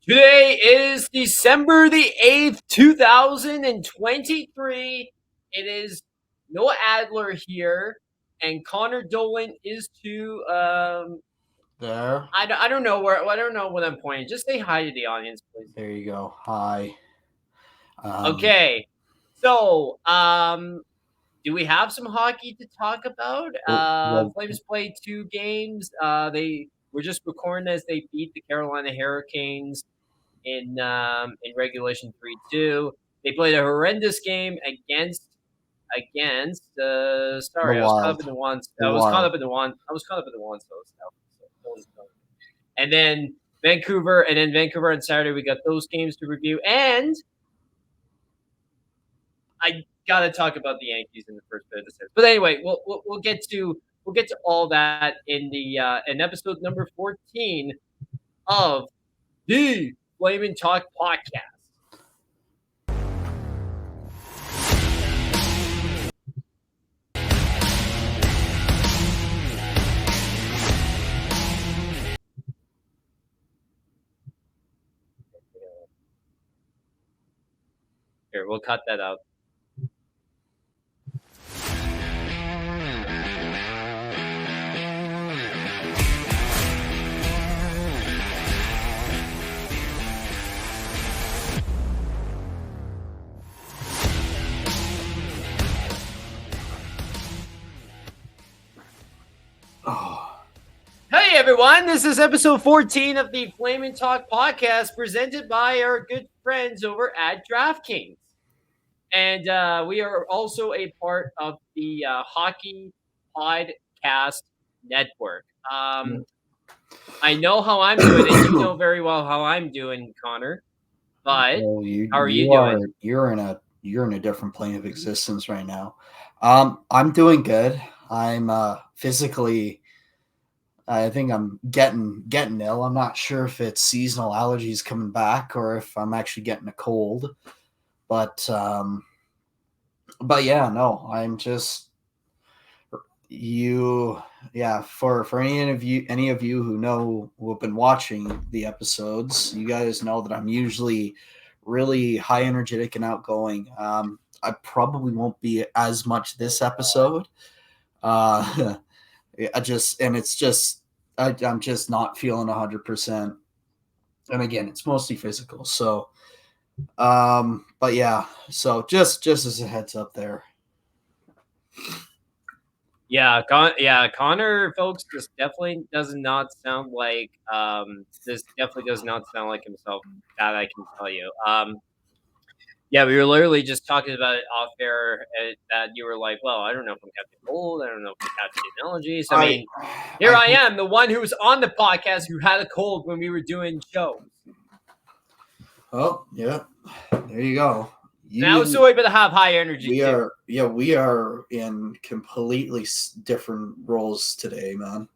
Today is December the 8th, 2023. It is Noah Adler here, and Connor Dolan is There. I don't know what I'm pointing. Just say hi to the audience, please. There you go. Hi. Okay. So, do we have some hockey to talk about? Well, Flames played 2 games. They were just recording as they beat the Carolina Hurricanes in regulation 3-2. They played a horrendous game against. the Sorry, I was caught up Wild. in the one. The I was caught Wild. up in the one. I was caught up in the one. And then Vancouver, on Saturday we got those games to review, and I gotta talk about the Yankees in the first bit of the series. But anyway, we'll get to all that in episode number 14 of the Flamin' Talk podcast. Here, we'll cut that out. Oh. Hey everyone, this is episode 14 of the Flamin' Talk podcast presented by our good friends over at DraftKings. And we are also a part of the Hockey Podcast Network. I know how I'm doing, and you know very well how I'm doing, Connor. But how are you doing? You're in a different plane of existence right now. I'm doing good. I'm physically. I think I'm getting ill. I'm not sure if it's seasonal allergies coming back or if I'm actually getting a cold. But yeah, no, I'm just you. Yeah, for any of you who have been watching the episodes, you guys know that I'm usually really high energetic and outgoing. I probably won't be as much this episode. I'm just not feeling 100%. And again, it's mostly physical. So, but yeah, so just as a heads up there. Yeah, Connor, folks, this definitely does not sound like himself. That I can tell you. Yeah, we were literally just talking about it off air. That you were like, "Well, I don't know if I'm catching cold. I don't know if I'm catching allergies." I mean, here I am, the one who was on the podcast who had a cold when we were doing shows. Oh, yeah, there you go. And I was so able to have high energy. We are in completely different roles today, man.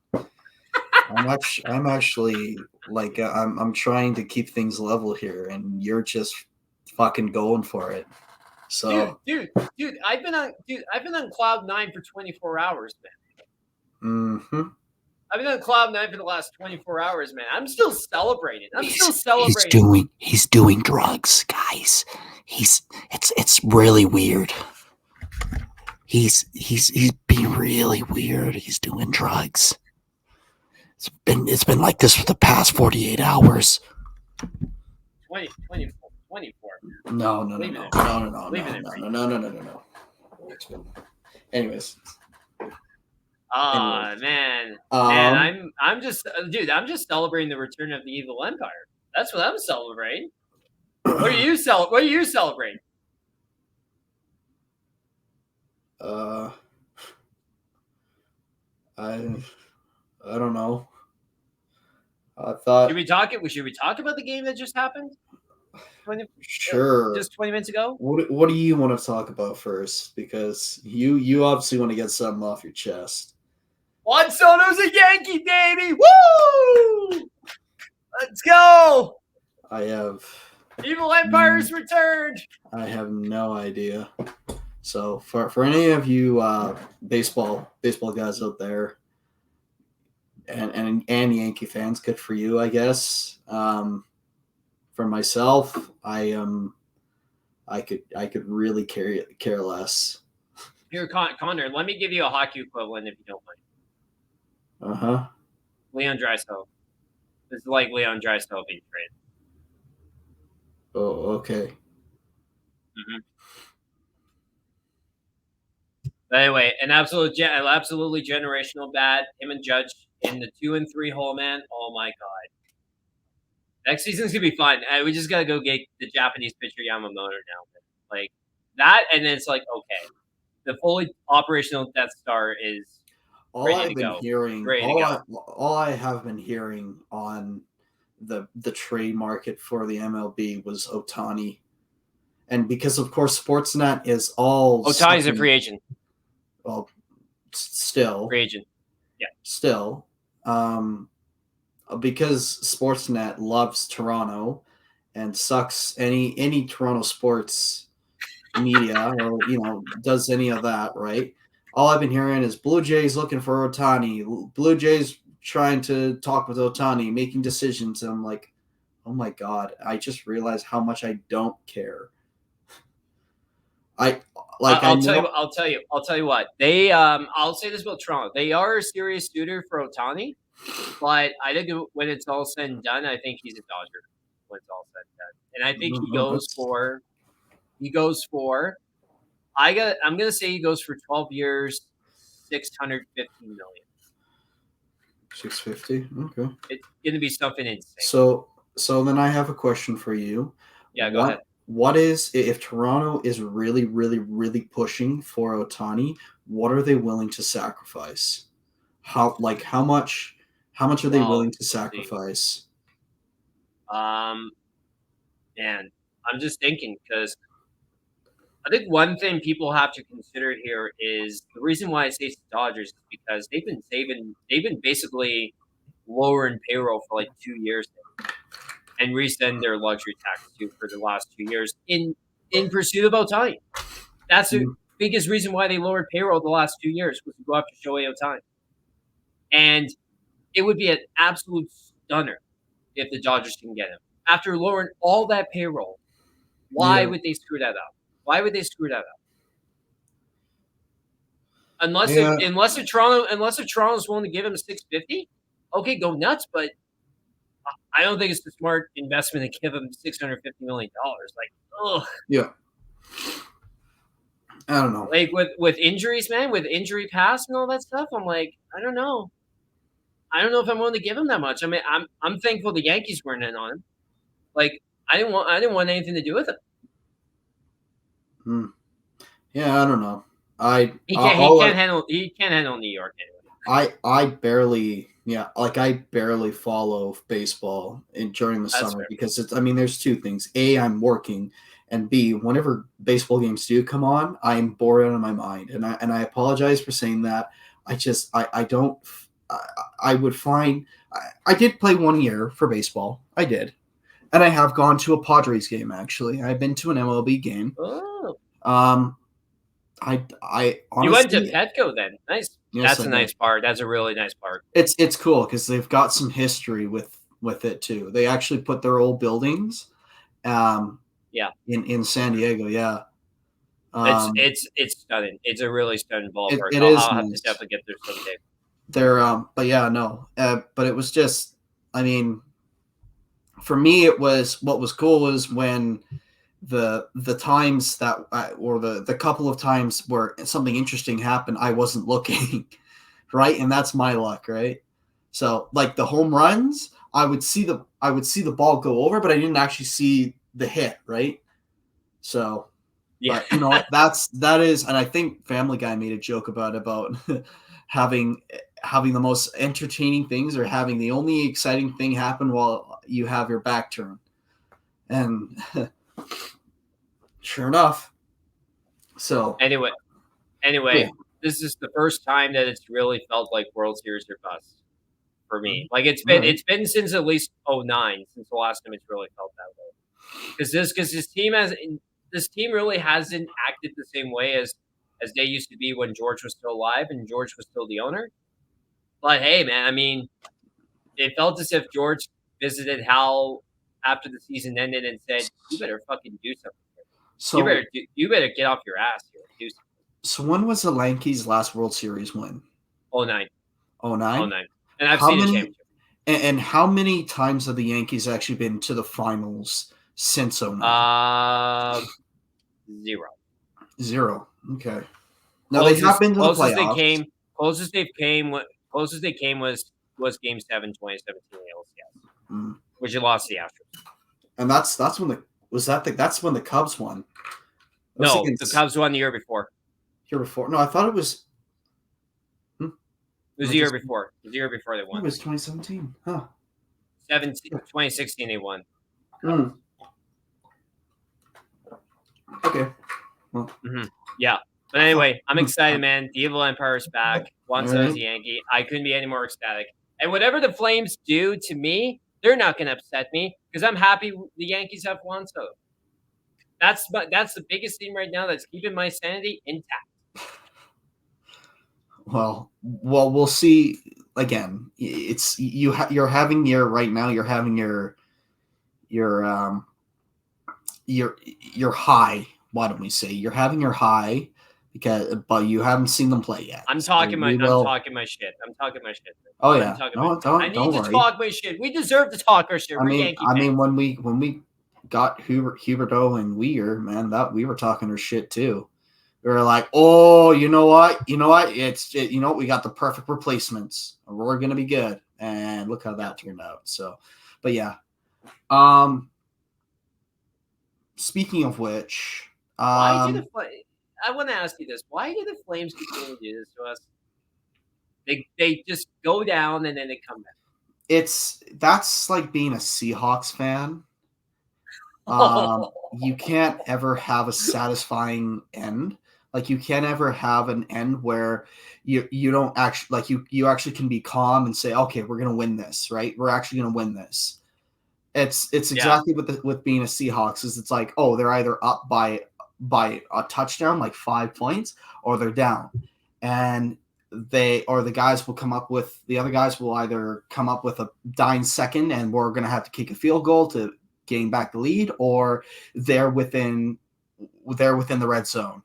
I'm actually like I'm trying to keep things level here, and you're just fucking going for it. So, dude, I've been on cloud 9 for 24 hours, man. I've been on cloud 9 for the last 24 hours, man. I'm still celebrating. He's doing drugs, guys. It's really weird. He's being really weird. He's doing drugs. It's been like this for the past 48 hours. 24. No. Anyways. Man, I'm just celebrating the return of the evil empire. That's what I'm celebrating. What are you celebrating? I don't know. I thought should we talk about the game that just happened? Sure. Just 20 minutes ago. What do you want to talk about first? Because you obviously want to get something off your chest. Juan Soto's a Yankee, baby! Woo! Let's go! Evil Empire's returned. I have no idea. So for any of you baseball guys out there, and Yankee fans, good for you, I guess. For myself, I could really care less. Here, Connor, let me give you a hockey equivalent if you don't mind. Leon Draisaitl. It's like Leon Draisaitl being traded. Oh, okay. Mm-hmm. But anyway, an absolutely generational bat. Him and Judge in the 2 and 3 hole, man. Oh my god. Next season's gonna be fun. We just gotta go get the Japanese pitcher Yamamoto now. Like that, and then it's like, okay, the fully operational Death Star is All ready I've to been go. hearing, Ready to go. all I have been hearing on the trade market for the MLB was Ohtani, and because of course Sportsnet is all Ohtani's a free agent. Well, still Free agent. Yeah. Still, because Sportsnet loves Toronto and sucks any Toronto sports media or does any of that, right? All I've been hearing is Blue Jays looking for Ohtani, Blue Jays trying to talk with Ohtani, making decisions. And I'm like, oh my god, I just realized how much I don't care. I'll tell you what. They I'll say this about Toronto. They are a serious suitor for Ohtani, but I think when it's all said and done, I think he's a Dodger when it's all said and done. And I think I'm gonna say he goes for 12 years, $615 million. 650. Okay. It's gonna be something insane. So then I have a question for you. Yeah, go ahead. What is, if Toronto is really, really, really pushing for Ohtani, what are they willing to sacrifice? How much are they willing to sacrifice? Man, I'm just thinking because I think one thing people have to consider here is the reason why I say Dodgers is because they've been basically lowering payroll for like 2 years now, and resend their luxury tax too for the last 2 years in pursuit of Ohtani. That's the biggest reason why they lowered payroll the last 2 years was to go after Shohei Ohtani. And it would be an absolute stunner if the Dodgers can get him. After lowering all that payroll, why would they screw that up? Why would they screw that up? Unless if Toronto's willing to give him $650, okay, go nuts. But I don't think it's the smart investment to give him $650 million. Like, ugh. Yeah. I don't know. Like with injuries, man, with injury past and all that stuff, I'm like, I don't know. I don't know if I'm willing to give him that much. I mean, I'm thankful the Yankees weren't in on him. Like, I didn't want anything to do with him. Yeah, I don't know. He can't handle New York anyway. I barely follow baseball during the summer because there's two things. A, I'm working, and B, whenever baseball games do come on, I'm bored out of my mind. And I apologize for saying that. I would find I did play 1 year for baseball. I did. And I have gone to a Padres game, actually. I've been to an MLB game. Oh. I honestly, you went to Petco then. Nice. Yes, that's a nice park. That's a really nice park. It's cool because they've got some history with it too. They actually put their old buildings in San Diego. Yeah. It's stunning. It's a really stunning ballpark. I'll have to definitely get there someday. But yeah, no. But it was just, for me, it was, what was cool was when the times that or the couple of times where something interesting happened, I wasn't looking, right? And that's my luck, right? So like the home runs, I would see the ball go over, but I didn't actually see the hit, right? So yeah, but, that is, and I think Family Guy made a joke about having the most entertaining things or having the only exciting thing happen while you have your back turned. And sure enough. So anyway, yeah. This is the first time that it's really felt like World Series or bust for me. Like it's been since at least 2009, since the last time it's really felt that way. Because this team really hasn't acted the same way as they used to be when George was still alive and George was still the owner. But hey, man, it felt as if George visited Hal after the season ended and said, "You better fucking do something. So You better get off your ass here and do something." So when was the Yankees' last World Series win? 09. 09? 09. And I've How seen a many championship. and how many times have the Yankees actually been to the finals since 09? 0. 0. Okay. Now they have been to the playoffs. Closest they came was Game 7, 2017 ALCS, which you lost the Astros. And that's when that's when the Cubs won. No, the Cubs won the year before. Year before? No, I thought it was. It was the year before. It was the year before they won. It was 2017. Huh. 2016 they won. Okay. Well. Yeah. But anyway, I'm excited, man. The Evil Empire's back. Juan Soto's a Yankee. I couldn't be any more ecstatic. And whatever the Flames do to me, they're not going to upset me because I'm happy the Yankees have Juan Soto. That's the biggest thing right now that's keeping my sanity intact. Well, we'll see. Again, it's you're having your right now. You're having your high. Why don't we say you're having your high? But you haven't seen them play yet. I'm talking my shit. Oh yeah. I need to talk my shit. We deserve to talk our shit. I mean, when we got Huberto and Weir, man, that we were talking our shit too. We were like, oh, you know what? We got the perfect replacements. We're gonna be good. And look how that turned out. So, but yeah. Speaking of which, I want to ask you this: why do the Flames continue to do this to us? They just go down and then they come back. That's like being a Seahawks fan. You can't ever have a satisfying end. Like you can't ever have an end where you don't actually you actually can be calm and say, okay, we're gonna win this, right? We're actually gonna win this. It's exactly with being a Seahawks is it's like, oh, they're either up by a touchdown, like 5 points, or they're down. And the other guys will either come up with a dying second and we're going to have to kick a field goal to gain back the lead, or they're within the red zone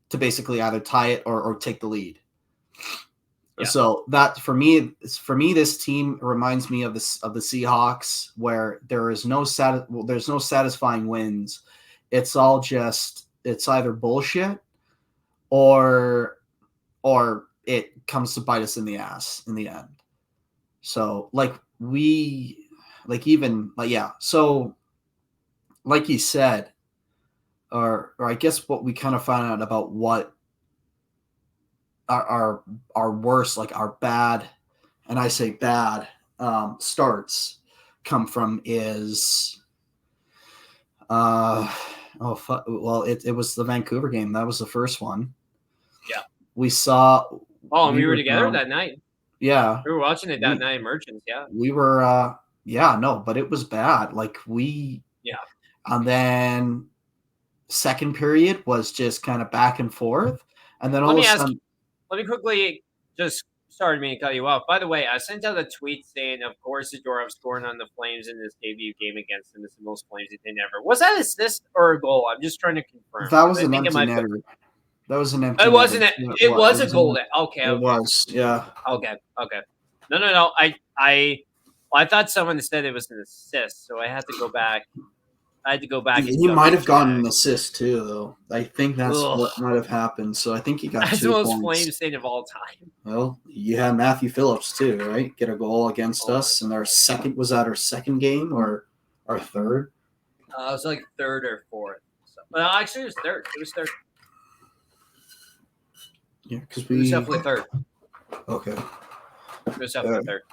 to basically either tie it or take the lead. Yeah. So that for me, this team reminds me of the Seahawks, where there's no satisfying wins. It's all it's either bullshit or it comes to bite us in the ass in the end. So so like you said, or I guess what we kind of found out about what our worst, like our bad, and I say bad, starts come from is it was the Vancouver game. That was the first one. Yeah. We saw. Oh, and we were together that night. Yeah. We were watching it that night in Merchants, yeah. We were but it was bad. And then second period was just kind of back and forth. And then let me quickly just sorry to cut you off. By the way, I sent out a tweet saying, of course, Zadorov scoring on the Flames in this debut game against them is the most Flames they've ever. Was that an assist or a goal? I'm just trying to confirm. That was an empty netter. That was an empty netter. It wasn't. It was a goal. Okay. It was. Yeah. Okay. No. I thought someone said it was an assist, so I had to go back. He might have gotten an assist too, though. I think that's what might have happened. So I think he got 2 points. That's the most Flames thing of all time. Well, you had Matthew Phillips too, right? Get a goal against us, and our second game or our third? It was like third or fourth. Well, actually, it was third. Yeah, because it was definitely third. Okay. It was definitely third.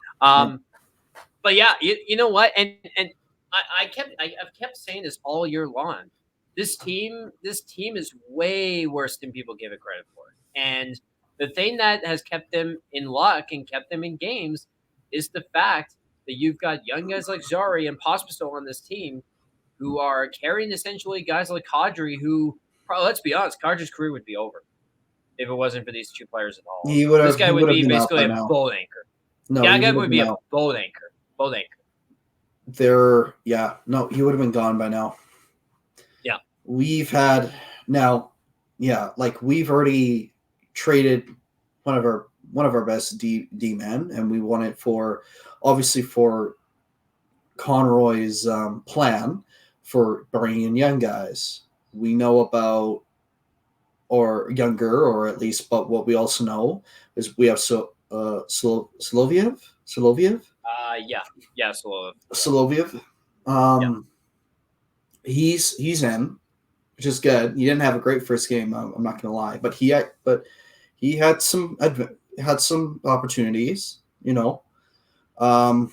But yeah, you know what, and. I've kept saying this all year long. This team is way worse than people give it credit for. And the thing that has kept them in luck and kept them in games is the fact that you've got young guys like Zari and Pospisil on this team who are carrying essentially guys like Kadri, who, let's be honest, Kadri's career would be over if it wasn't for these two players at all. This guy would be basically a boat anchor. No, that guy would be a boat anchor. no, he would have been gone by now. Yeah. We've had now, like we've already traded one of our best D men, and we won it for obviously for Conroy's plan for bringing in young guys. We know about or younger, or at least, but what we also know is we have Soloviev. Yeah. Yeah. So Soloviev. yeah. He's in, which is good. He didn't have a great first game. I'm not gonna lie, but he had some opportunities. Um,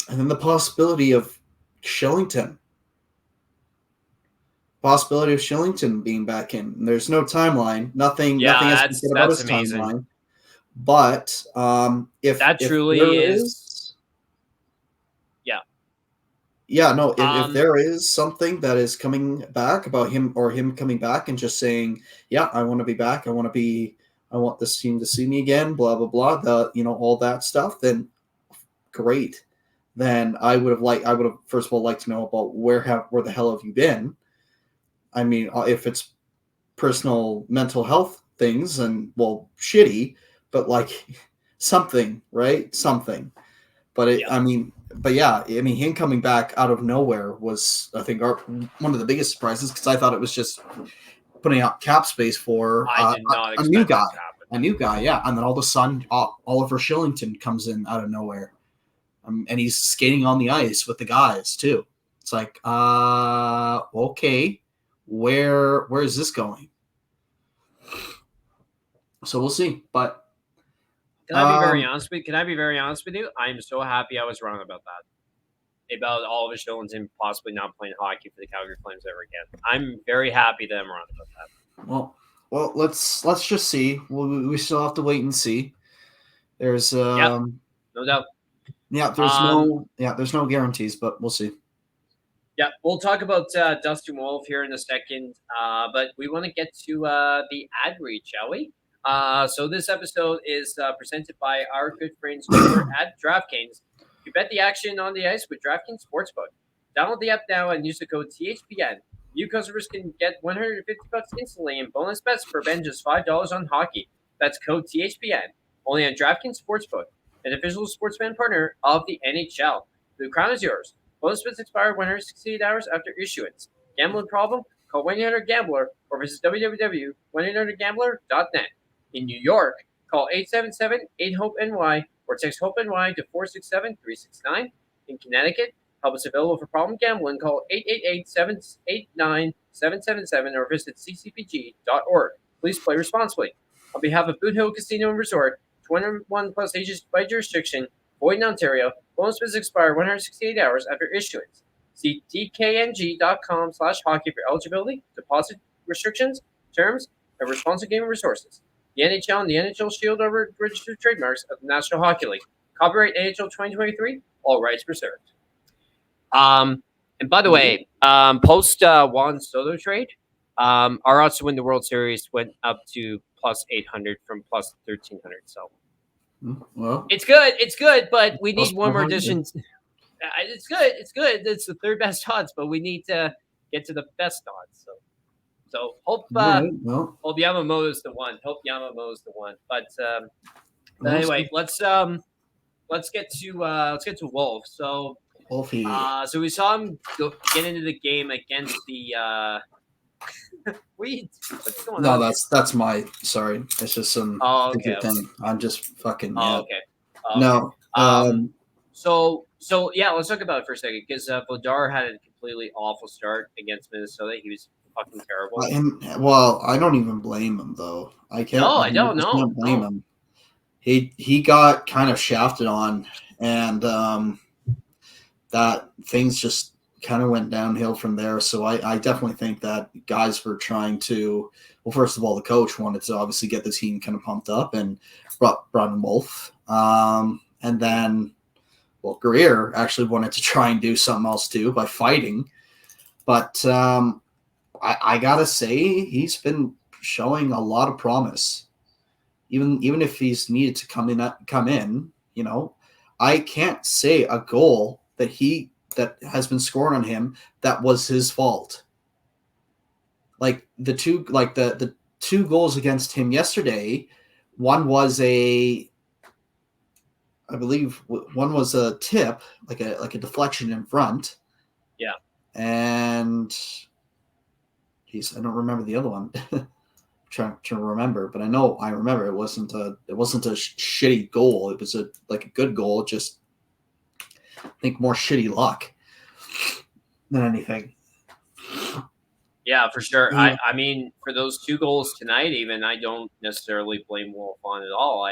and then the Shillington possibility of Shillington being back in. There's no timeline. Nothing Yeah. has been said about That's his amazing. timeline. But That if truly there is. is, Yeah. no, if there is something that is coming back about him or him coming back and just saying, yeah, I want to be back. I want this team to see me again. Blah blah blah. All that stuff. Then great. Then I would have first of all liked to know about where the hell have you been? I mean, if it's personal mental health things, and well, shitty, but like something, right? Something. Yeah. Him coming back out of nowhere was, I think, one of the biggest surprises, because I thought it was just putting out cap space for I did not a new expect guy, that to happen. yeah. And then all of a sudden, Oliver Shillington comes in out of nowhere, and he's skating on the ice with the guys too. It's like, okay, where is this going? So we'll see. But Can I be very honest with you? I'm so happy I was wrong about that. About Oliver Shillington possibly not playing hockey for the Calgary Flames ever again. I'm very happy that I'm wrong about that. Well, let's just see. We still have to wait and see. There's Yeah, no doubt. there's no guarantees, but we'll see. Yeah, we'll talk about Dustin Wolf here in a second, but we want to get to the ad read, shall we? So this episode is presented by our good friends over at DraftKings. You bet the action on the ice with DraftKings Sportsbook. Download the app now and use the code THPN. New customers can get $150 instantly in bonus bets for Ben just $5 on hockey. That's code THPN. Only on DraftKings Sportsbook, an official sports fan partner of the NHL. The crown is yours. Bonus bets expire 168 hours after issuance. Gambling problem? Call 1-800-GAMBLER or visit www.1800gambler.net. In New York, call 877-8-HOPE-NY or text HOPE-NY to 467-369. In Connecticut, help is available for problem gambling. Call 888-789-777 or visit ccpg.org. Please play responsibly. On behalf of Boot Hill Casino and Resort, 21 plus ages by jurisdiction, void in Ontario, bonus bets expire 168 hours after issuance. See dkng.com/hockey for eligibility, deposit restrictions, terms, and responsive gaming resources. The NHL and the NHL Shield are registered trademarks of the National Hockey League. Copyright NHL 2023, all rights reserved. And by the way, post Juan Soto trade, our odds to win the World Series went up to plus 800 from plus 1300. So Well, it's good, but we need one more 400. addition. It's good. It's the third best odds, but we need to get to the best odds. So hope Right, well, hope Yamamoto's the one. But we'll anyway, see. let's get to Wolf. So Wolfie. so we saw him get into the game against the what's going on? No, that's my sorry. It's just some okay. thing. I'm just fucking Okay. No. So yeah, let's talk about it for a second because Vladar had a completely awful start against Minnesota. He was fucking terrible. I don't even blame him though. I can't. No, I don't know. Can't blame him. He got kind of shafted on, and that things just kind of went downhill from there. So I definitely think that guys were trying to. Well, first of all, the coach wanted to obviously get the team kind of pumped up and brought in Wolf, and then. Well, Greer actually wanted to try and do something else too by fighting, but I gotta say he's been showing a lot of promise. Even if he's needed to come in, I can't say a goal that has been scored on him that was his fault. Like the two goals against him yesterday, one was I believe one was a tip, like a deflection in front. Yeah. And geez, I don't remember the other one. trying to remember, but I remember it wasn't a shitty goal. It was a good goal. Just I think more shitty luck than anything. Yeah, for sure. Yeah. I mean, for those 2 goals tonight, even I don't necessarily blame Wolf on it all.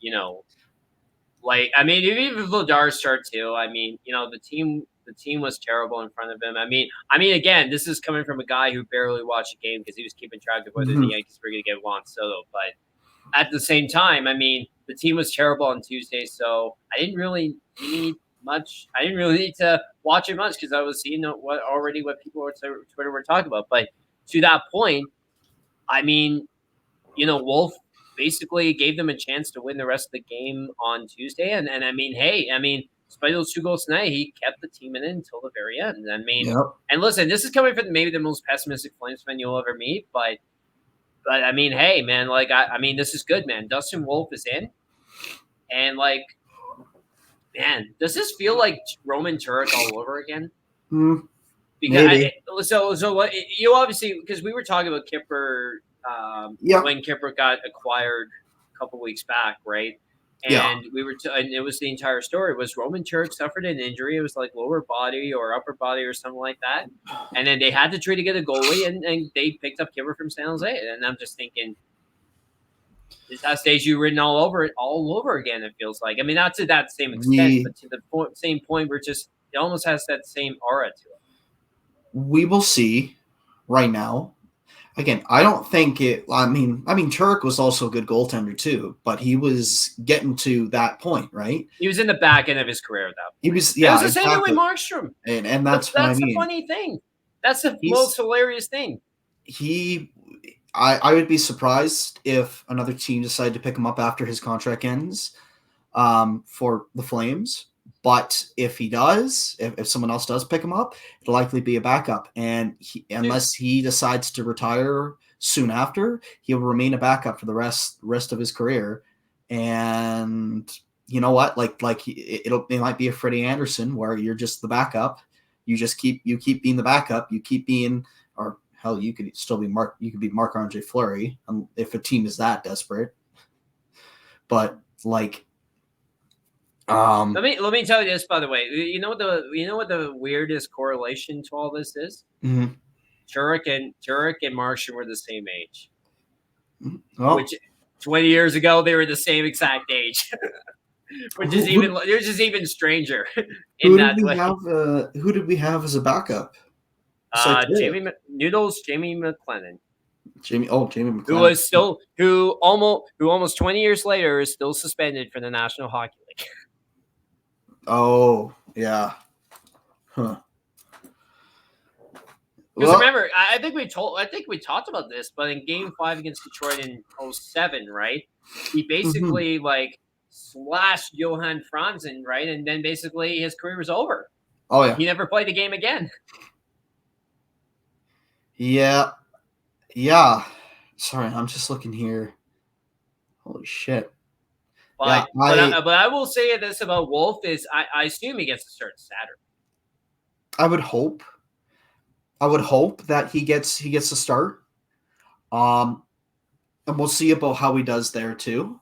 You know, like I mean, even if Vladar start too, I mean, the team was terrible in front of him. I mean, again, this is coming from a guy who barely watched a game because he was keeping track of whether the Yankees were going to get Juan Soto. But at the same time, I mean, the team was terrible on Tuesday, so I didn't really need much. I didn't really need to watch it much because I was seeing what people on Twitter were talking about. But to that point, I mean, Wolf basically gave them a chance to win the rest of the game on Tuesday, and I mean, hey, I mean, despite those 2 goals tonight, he kept the team in it until the very end. I mean, Yep. and listen, this is coming from maybe the most pessimistic Flames fan you'll ever meet, but I mean, hey, man, like I mean, this is good, man. Dustin Wolf is in, and like, man, does this feel like Roman Turek all over again? Because so what you obviously because we were talking about Kipper when Kipper got acquired a couple weeks back, right? And we were and it was the entire story was Roman Turek suffered an injury. It was like lower body or upper body or something like that. And then they had to try to get a goalie, and they picked up Kipper from San Jose. And I'm just thinking, this has deja written all over again. It feels like. I mean, not to that same extent, but to the same point where it almost has that same aura to it. We will see. Right now, again, I don't think it. I mean, Turek was also a good goaltender too, but he was getting to that point, right? He was in the back end of his career at that point. He was, yeah. It was the same thing with Markstrom, and that's what I mean. The funny thing. That's the most hilarious thing. I would be surprised if another team decided to pick him up after his contract ends for the Flames. But if he does, if someone else does pick him up, it'll likely be a backup. And unless he decides to retire soon after, he'll remain a backup for the rest of his career. And you know what? It might be a Freddie Anderson where you're just the backup. You keep being the backup. You keep being, or hell, you could still be Marc-Andre Fleury if a team is that desperate. But let me tell you this, by the way. You know what the weirdest correlation to all this is? Mm-hmm. Turek and Markstrom were the same age. Well, which 20 years ago they were the same exact age. which is even stranger. Who did we have as a backup? Jamie McLennan. Jamie McLennan. Who almost 20 years later is still suspended for the National Hockey League. Oh, yeah. Huh. Because remember, I think we talked about this, but in Game 5 against Detroit in 2007, right? He basically slashed Johan Franzen, right? And then basically his career was over. Oh yeah. He never played the game again. Yeah. Yeah. Sorry, I'm just looking here. Holy shit. But I will say this about Wolf is I assume he gets to start Saturday. I would hope that he gets to start. And we'll see about how he does there too.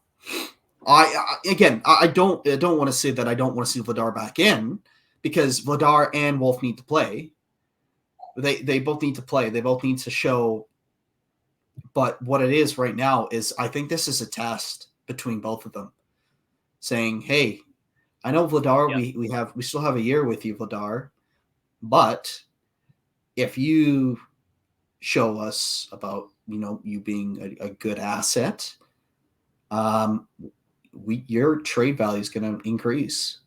I don't want to say that I don't want to see Vladar back in, because Vladar and Wolf need to play. They both need to play. They both need to show. But what it is right now is I think this is a test between both of them, saying, "Hey, I know Vladar, we still have a year with you, Vladar, but if you show us about you being a good asset, your trade value is going to increase.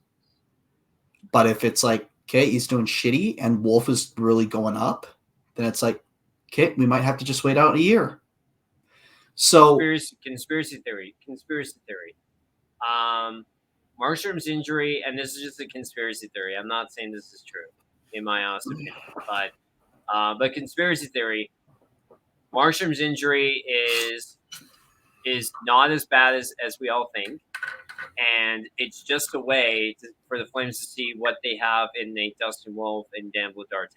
But if it's like, okay, he's doing shitty and Wolf is really going up, then it's like, okay, we might have to just wait out a year." So conspiracy theory. Markstrom's injury, and this is just a conspiracy theory. I'm not saying this is true, in my honest opinion, but conspiracy theory. Markstrom's injury is not as bad as we all think, and it's just a way for the Flames to see what they have in a Dustin Wolf and Dan Blodar-10.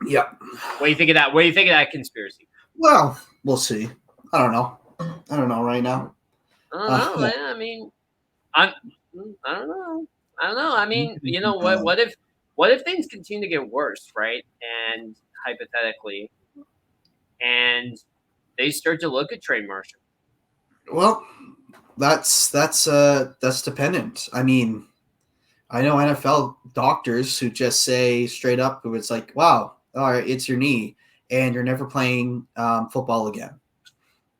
Yep. What do you think of that? What do you think of that conspiracy? Well, we'll see. I don't know right now. I don't know, man. I mean, I don't know. I mean, you know what? What if things continue to get worse, right? And hypothetically, and they start to look at trade Marshall. Well, that's dependent. I mean, I know NFL doctors who just say straight up, it's like, wow, all right, it's your knee, and you're never playing football again.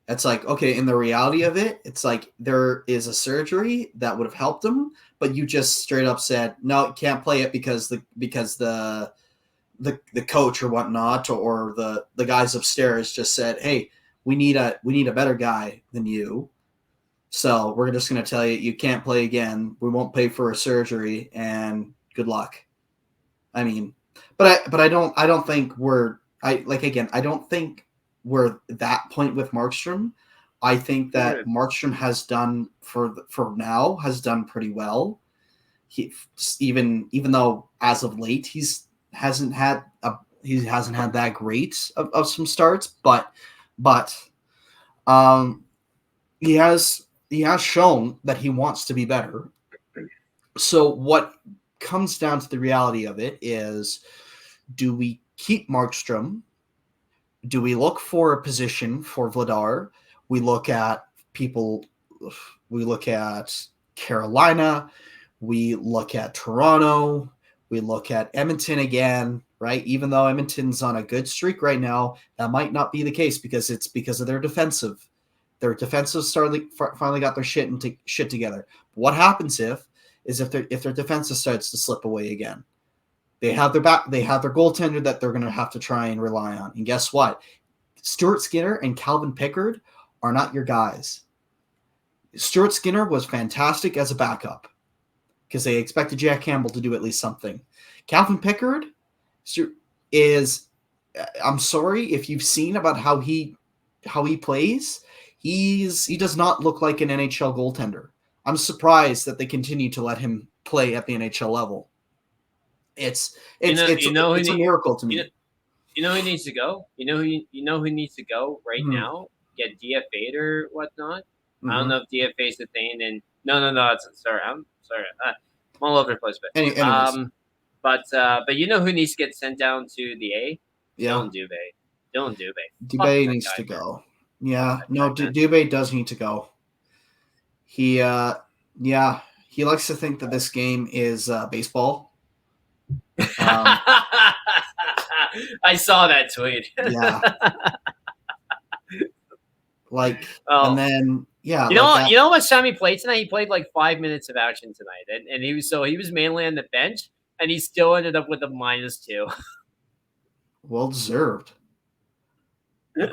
It's like, okay, in the reality of it, it's like there is a surgery that would have helped him, but you just straight up said, no, you can't play it because the coach or whatnot, or the guys upstairs just said, hey, we need a better guy than you. So we're just going to tell you, you can't play again. We won't pay for a surgery, and good luck. I mean, but I don't think I don't think we're that point with Markstrom. I think that Markstrom has done for now pretty well. He even though as of late he hasn't had that great of some starts, but he has shown that he wants to be better. So what comes down to the reality of it is, do we keep Markstrom? Do we look for a position for Vladar? We look at people. We look at Carolina. We look at Toronto. We look at Edmonton again, right? Even though Edmonton's on a good streak right now, that might not be the case because it's because of their defensive. Their defensive finally got their shit together. What happens if their defensive starts to slip away again? They have their back. They have their goaltender that they're going to have to try and rely on. And guess what? Stuart Skinner and Calvin Pickard are not your guys. Stuart Skinner was fantastic as a backup because they expected Jack Campbell to do at least something. Calvin Pickard is. I'm sorry if you've seen about how he plays. He does not look like an NHL goaltender. I'm surprised that they continue to let him play at the NHL level. It's a miracle to me. You know who needs to go? You know who needs to go right now? Get DFA'd or whatnot. I don't know if DFA is the thing. And no. I'm sorry. I'm all over the place. But but you know who needs to get sent down to the A? Yeah. Dylan Dubé. Dubé needs to go. Yeah. No, Dubé does need to go. He he likes to think that this game is baseball. I saw that tweet. Yeah. And then you know how much time he played tonight? He played like 5 minutes of action tonight, and he was mainly on the bench, and he still ended up with a -2. Well deserved.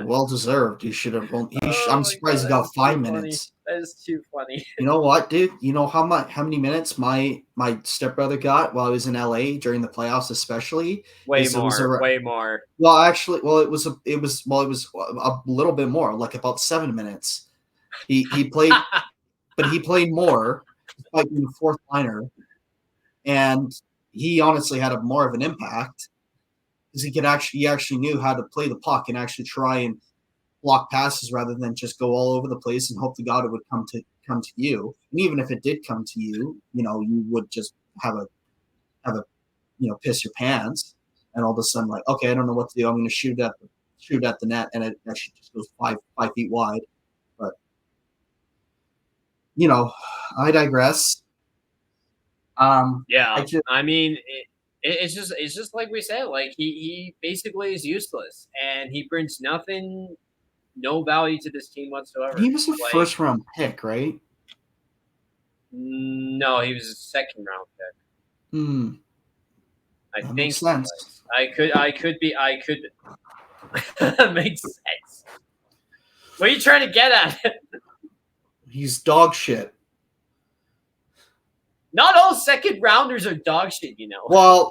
Well deserved. He should have. I'm surprised he got 5 minutes. That is too funny. You know what, dude? You know how many minutes my stepbrother got while I was in LA during the playoffs, especially. Way more. Well, actually, it was a little bit more, like about 7 minutes. He played, but he played more, like in the fourth liner, and he honestly had more of an impact because he actually knew how to play the puck and actually try and block passes rather than just go all over the place and hope to God it would come to you. And even if it did come to you, you would just have a piss your pants, and all of a sudden like, okay, I don't know what to do. I'm going to shoot at the net, and it actually just goes 5 feet wide. But I digress. Yeah, I mean. It's just like we said. Like he basically is useless, and he brings no value to this team whatsoever. He was a first round pick, right? No, he was a second round pick. I think makes sense. I could makes sense. What are you trying to get at? He's dog shit. Not all second rounders are dog shit, Well,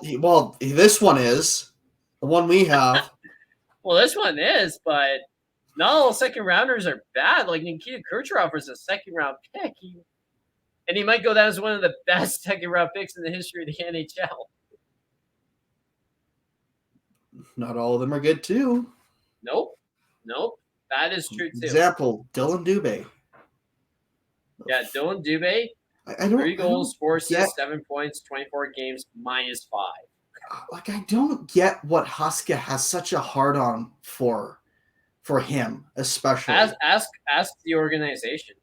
this one is the one we have. Well, this one is, but not all second rounders are bad. Like Nikita Kucherov was a second round pick, and he might go down as one of the best second round picks in the history of the NHL. Not all of them are good too. Nope. That is true too. Example: Dylan Dubé. Yeah, Dylan Dubé. I don't. 3 goals, 4 assists, get, 7 points, 24 games, -5. Like, I don't get what Huska has such a hard on for him, especially. Ask the organization.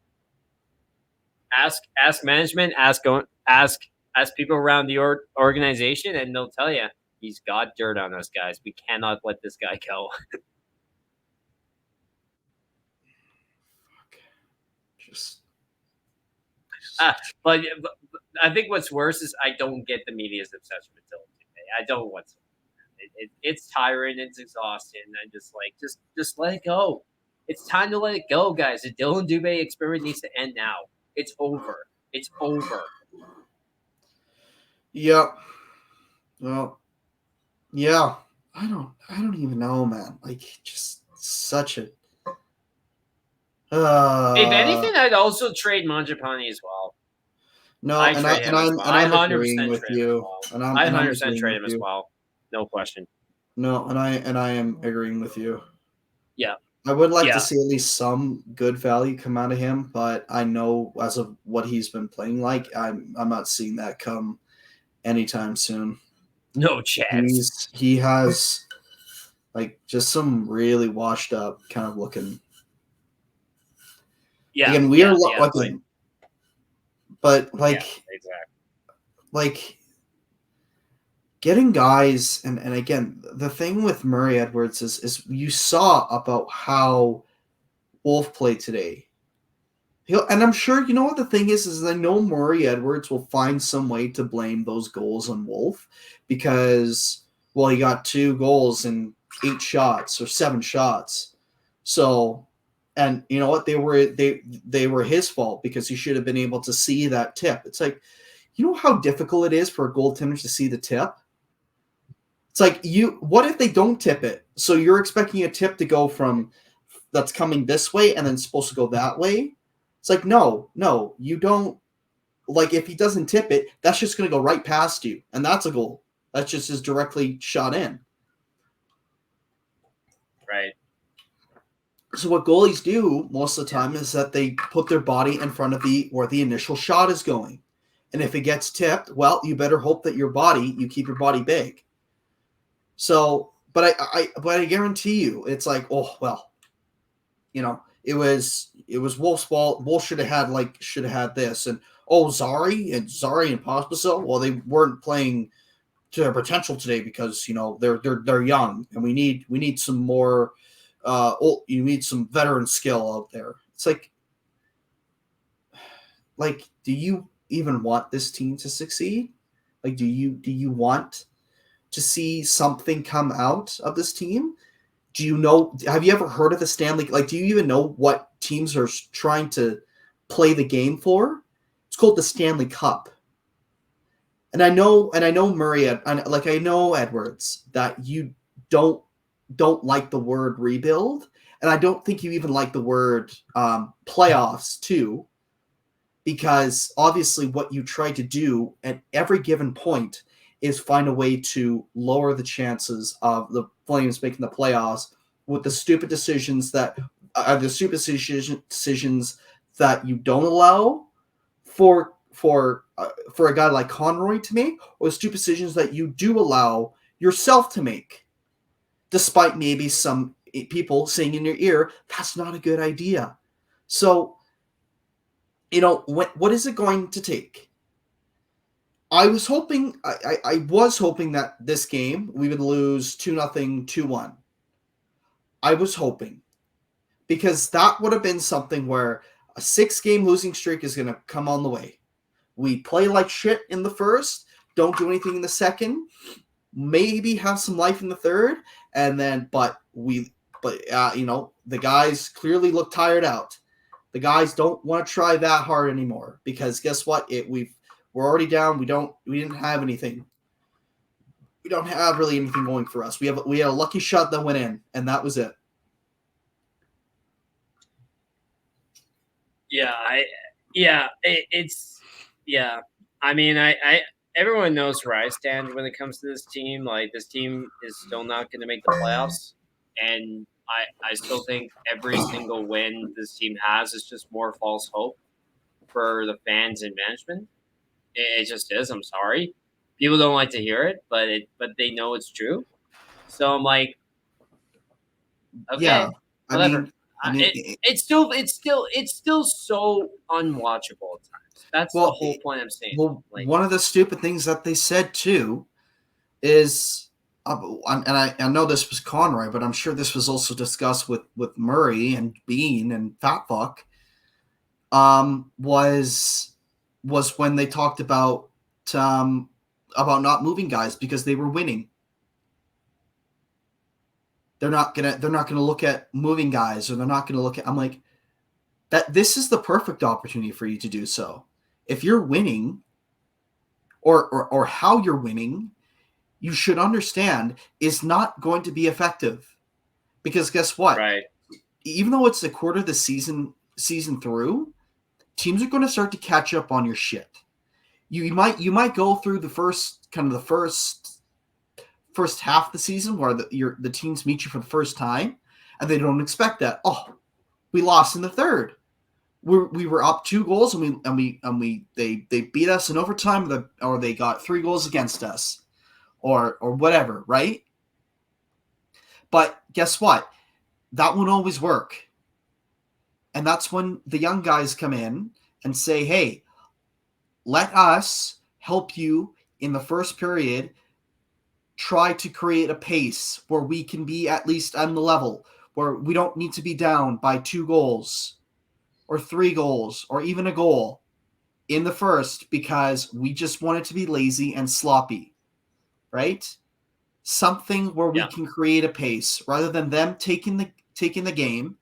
Ask management. Ask people around the organization, and they'll tell you he's got dirt on us, guys. We cannot let this guy go. But I think what's worse is I don't get the media's obsession with Dylan Dubé. I don't whatsoever. It's tiring. It's exhausting. I'm just like, just let it go. It's time to let it go, guys. The Dylan Dubé experiment needs to end now. It's over. It's over. Yeah. Well, yeah. I don't even know, man. Like, just such a. If anything, I'd also trade Mangiapane as well. No, I'm agreeing with you. I 100% trade him as well. No question. No, and I am agreeing with you. Yeah. I would like to see at least some good value come out of him, but I know as of what he's been playing like, I'm not seeing that come anytime soon. No chance. He has like just some really washed up kind of looking. Yeah. Again, we are looking, but like, exactly. Like getting guys, and again, the thing with Murray Edwards is you saw about how Wolf played today. And I'm sure, you know what the thing is I know Murray Edwards will find some way to blame those goals on Wolf because, well, he got 2 goals in 8 shots or 7 shots. So, and you know what? They were his fault because he should have been able to see that tip. It's like, you know how difficult it is for a goaltender to see the tip? It's like, what if they don't tip it? So you're expecting a tip to go from that's coming this way and then supposed to go that way? It's like, no, you don't. Like, if he doesn't tip it, that's just going to go right past you. And that's a goal. That's just as directly shot in. Right. So what goalies do most of the time is that they put their body in front of where the initial shot is going. And if it gets tipped, well, you better hope that you keep your body big. So, but I guarantee you, it's like, oh, well, you know, it was Wolf's fault. Wolf should have had this. And, Zari and Pospisil, well, they weren't playing to their potential today because, you know, they're young and we need some more, you need some veteran skill out there. It's like, do you even want this team to succeed? Like, do you want to see something come out of this team? Have you ever heard of the Stanley? Like, do you even know what teams are trying to play the game for? It's called the Stanley Cup. And I know Murray, I know Edwards, that you don't like the word rebuild. And I don't think you even like the word playoffs too, because obviously what you try to do at every given point is find a way to lower the chances of the Flames making the playoffs with the stupid decisions that you don't allow for a guy like Conroy to make, or the stupid decisions that you do allow yourself to make, despite maybe some people saying in your ear, that's not a good idea. So, you know, what is it going to take? I was hoping that this game we would lose 2-0, 2-1. I was hoping, because that would have been something where a 6-game losing streak is going to come on the way. We play like shit in the first, don't do anything in the second, maybe have some life in the third, and then you know, the guys clearly look tired out. The guys don't want to try that hard anymore because guess what? We're already down. We didn't have anything. We don't have really anything going for us. We had a lucky shot that went in, and that was it. It's I mean, I everyone knows where I stand when it comes to this team. Like this team is still not going to make the playoffs, and I still think every single win this team has is just more false hope for the fans and management. It just is. I'm sorry, people don't like to hear it, but they know it's true. So I'm like, Yeah, okay, I whatever. mean, I mean, It's still so unwatchable at times. That's the whole point I'm saying. well, Like, one of the stupid things that they said too is, and I know this was Conroy, but I'm sure this was also discussed with Murray and Bean and Fat Fuck. Was when they talked about not moving guys because they were winning. They're not gonna look at moving guys, or they're not gonna look at. I'm like, that this is the perfect opportunity for you to do so. If you're winning, or how you're winning, you should understand is not going to be effective. Because guess what? right. Even though it's a quarter of the season through, teams are going to start to catch up on your shit. You might go through the first half of the season where the teams meet you for the first time, and they don't expect that. Oh, we lost in the third. We were up 2 goals, and they beat us in overtime, or they got 3 goals against us, or whatever, right? But guess what? That won't always work. And that's when the young guys come in and say, hey, let us help you in the first period try to create a pace where we can be at least on the level, where we don't need to be down by 2 goals or 3 goals or even a goal in the first because we just want it to be lazy and sloppy, right? Something where we can create a pace rather than them taking the game,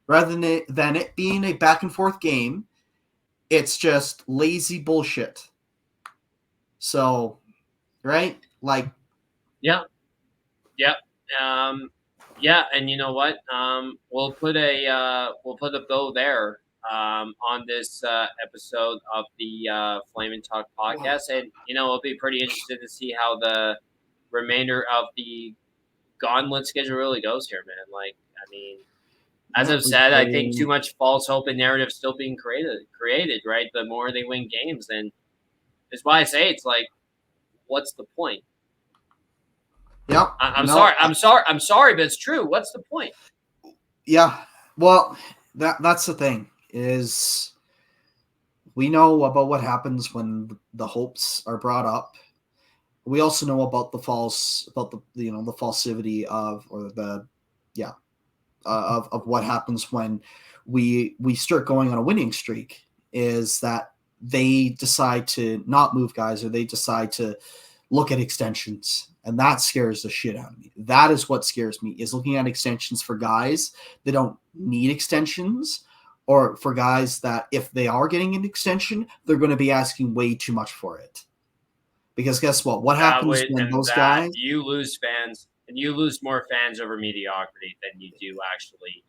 rather than it being a back and forth game. It's just lazy bullshit. So, right? Like, Yeah. And you know what? We'll put a bow there on this episode of the Flame and Talk podcast, and we'll be pretty interested to see how the remainder of the gauntlet schedule really goes here, man. Like, I mean, as I've said, I think too much false hope and narrative still being created. Right, the more they win games, and that's why I say it's like, what's the point? yeah. I'm sorry, but it's true. What's the point? Yeah. Well, that's the thing is we know about what happens when the hopes are brought up. We also know about the falsity of, or the of what happens when we start going on a winning streak, is that they decide to not move guys, or they decide to look at extensions, and that scares the shit out of me. That is what scares me, is looking at extensions for guys that don't need extensions, or for guys that if they are getting an extension, they're going to be asking way too much for it. Because guess what happens when those guys, you lose fans, and you lose more fans over mediocrity than you do actually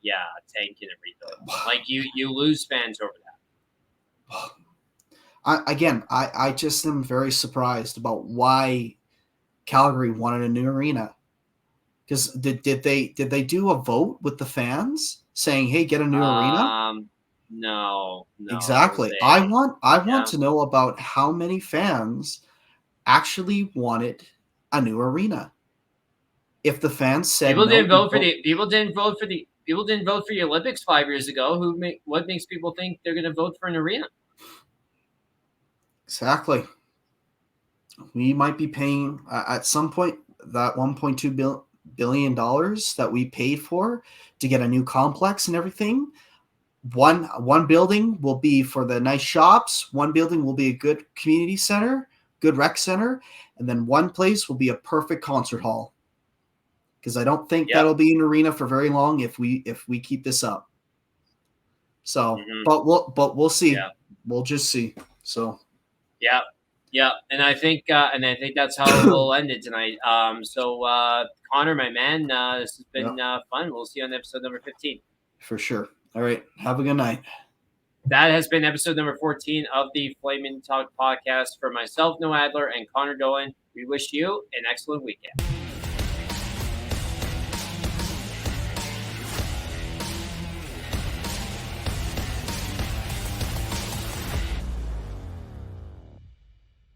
tanking and rebuilding. Like you lose fans over that. I just am very surprised about why Calgary wanted a new arena. Because did they do a vote with the fans saying, "Hey, get a new arena"? No. Exactly. I want to know about how many fans actually wanted a new arena. If the fans said people didn't vote for the Olympics 5 years ago, what makes people think they're going to vote for an arena? Exactly. We might be paying at some point that $1.2 billion that we paid for to get a new complex and everything. One building will be for the nice shops. One building will be a good community center, good rec center, and then one place will be a perfect concert hall. Because I don't think that'll be an arena for very long if we keep this up. So, Mhm. but we'll see. Yeah. We'll just see. So, Yeah. Yeah. And I think that's how we'll end it tonight. Connor, my man, this has been fun. We'll see you on episode number 15. For sure. All right. Have a good night. That has been episode number 14 of the Flamin' Talk podcast for myself, Noah Adler, and Connor Dolan. We wish you an excellent weekend.